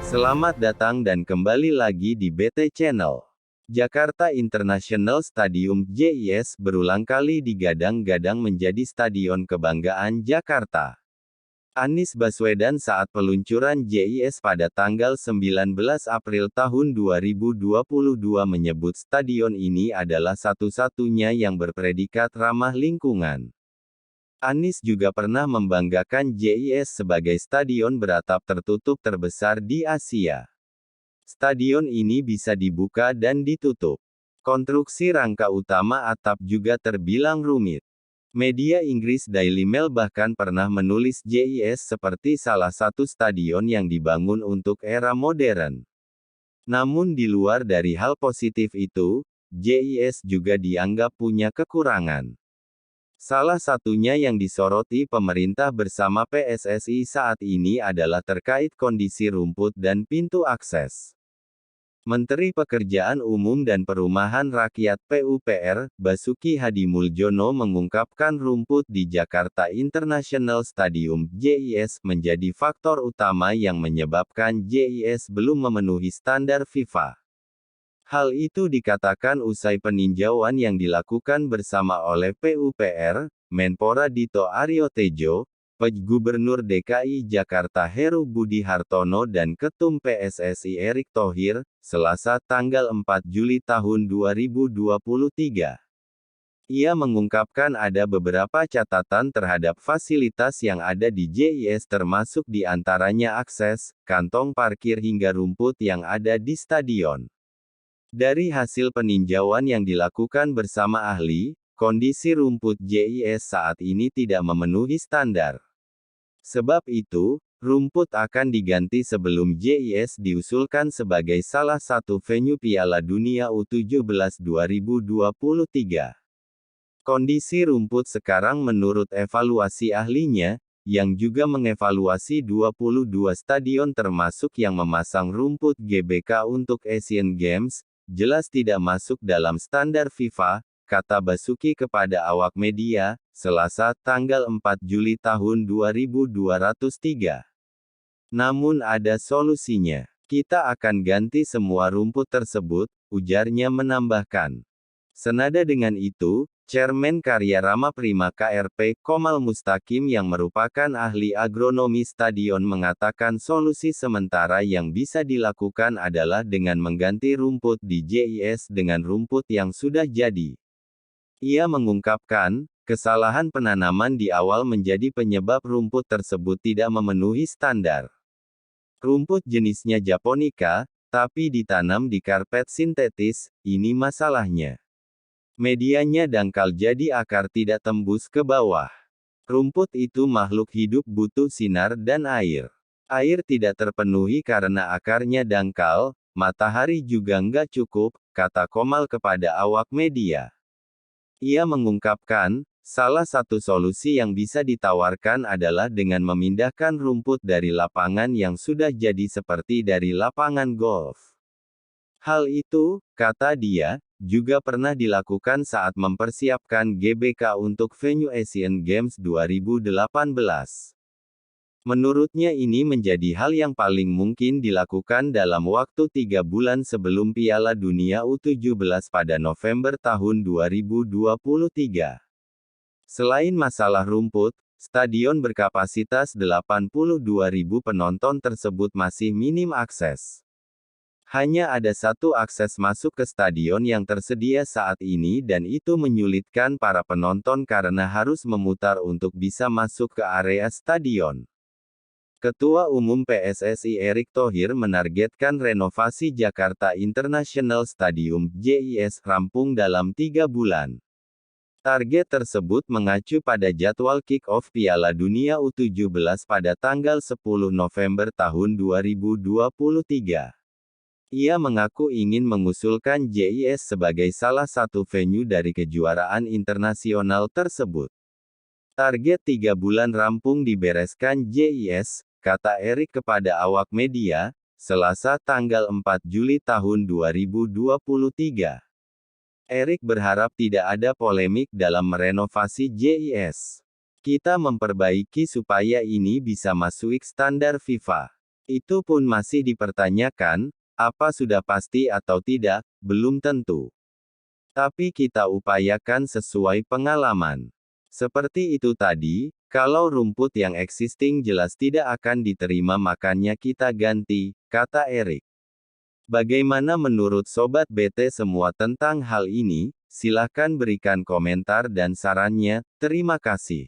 Selamat datang dan kembali lagi di BT Channel. Jakarta International Stadium (JIS) berulang kali digadang-gadang menjadi stadion kebanggaan Jakarta. Anies Baswedan saat peluncuran JIS pada tanggal 19 April tahun 2022 menyebut stadion ini adalah satu-satunya yang berpredikat ramah lingkungan. Anies juga pernah membanggakan JIS sebagai stadion beratap tertutup terbesar di Asia. Stadion ini bisa dibuka dan ditutup. Konstruksi rangka utama atap juga terbilang rumit. Media Inggris Daily Mail bahkan pernah menulis JIS seperti salah satu stadion yang dibangun untuk era modern. Namun di luar dari hal positif itu, JIS juga dianggap punya kekurangan. Salah satunya yang disoroti pemerintah bersama PSSI saat ini adalah terkait kondisi rumput dan pintu akses. Menteri Pekerjaan Umum dan Perumahan Rakyat (PUPR), Basuki Hadimuljono mengungkapkan rumput di Jakarta International Stadium (JIS) menjadi faktor utama yang menyebabkan JIS belum memenuhi standar FIFA. Hal itu dikatakan usai peninjauan yang dilakukan bersama oleh PUPR, Menpora Dito Aryo Tejo, Gubernur DKI Jakarta Heru Budi Hartono dan Ketum PSSI Erick Thohir, Selasa tanggal 4 Juli tahun 2023. Ia mengungkapkan ada beberapa catatan terhadap fasilitas yang ada di JIS termasuk di antaranya akses, kantong parkir hingga rumput yang ada di stadion. Dari hasil peninjauan yang dilakukan bersama ahli, kondisi rumput JIS saat ini tidak memenuhi standar. Sebab itu, rumput akan diganti sebelum JIS diusulkan sebagai salah satu venue Piala Dunia U17 2023. Kondisi rumput sekarang menurut evaluasi ahlinya, yang juga mengevaluasi 22 stadion termasuk yang memasang rumput GBK untuk Asian Games, jelas tidak masuk dalam standar FIFA, kata Basuki kepada awak media, Selasa tanggal 4 Juli tahun 2203. Namun ada solusinya. Kita akan ganti semua rumput tersebut, ujarnya menambahkan. Senada dengan itu, Chairman Karya Rama Prima KRP, Komal Mustaqim yang merupakan ahli agronomi stadion mengatakan solusi sementara yang bisa dilakukan adalah dengan mengganti rumput di JIS dengan rumput yang sudah jadi. Ia mengungkapkan, kesalahan penanaman di awal menjadi penyebab rumput tersebut tidak memenuhi standar. Rumput jenisnya Japonica, tapi ditanam di karpet sintetis, ini masalahnya. Medianya dangkal jadi akar tidak tembus ke bawah. Rumput itu makhluk hidup butuh sinar dan air. Air tidak terpenuhi karena akarnya dangkal, matahari juga nggak cukup, kata Komal kepada awak media. Ia mengungkapkan, salah satu solusi yang bisa ditawarkan adalah dengan memindahkan rumput dari lapangan yang sudah jadi seperti dari lapangan golf. Hal itu, kata dia, juga pernah dilakukan saat mempersiapkan GBK untuk venue Asian Games 2018. Menurutnya ini menjadi hal yang paling mungkin dilakukan dalam waktu 3 bulan sebelum Piala Dunia U17 pada November tahun 2023. Selain masalah rumput, stadion berkapasitas 82.000 penonton tersebut masih minim akses. Hanya ada satu akses masuk ke stadion yang tersedia saat ini dan itu menyulitkan para penonton karena harus memutar untuk bisa masuk ke area stadion. Ketua Umum PSSI Erick Thohir menargetkan renovasi Jakarta International Stadium (JIS) rampung dalam 3 bulan. Target tersebut mengacu pada jadwal kick-off Piala Dunia U17 pada tanggal 10 November tahun 2023. Ia mengaku ingin mengusulkan JIS sebagai salah satu venue dari kejuaraan internasional tersebut. Target 3 bulan rampung dibereskan JIS, kata Erick kepada awak media, Selasa tanggal 4 Juli tahun 2023. Erick berharap tidak ada polemik dalam merenovasi JIS. Kita memperbaiki supaya ini bisa masuk standar FIFA. Itu pun masih dipertanyakan, apa sudah pasti atau tidak, belum tentu. Tapi kita upayakan sesuai pengalaman. Seperti itu tadi, kalau rumput yang existing jelas tidak akan diterima makanya kita ganti, kata Erik. Bagaimana menurut Sobat BT semua tentang hal ini? Silahkan berikan komentar dan sarannya, terima kasih.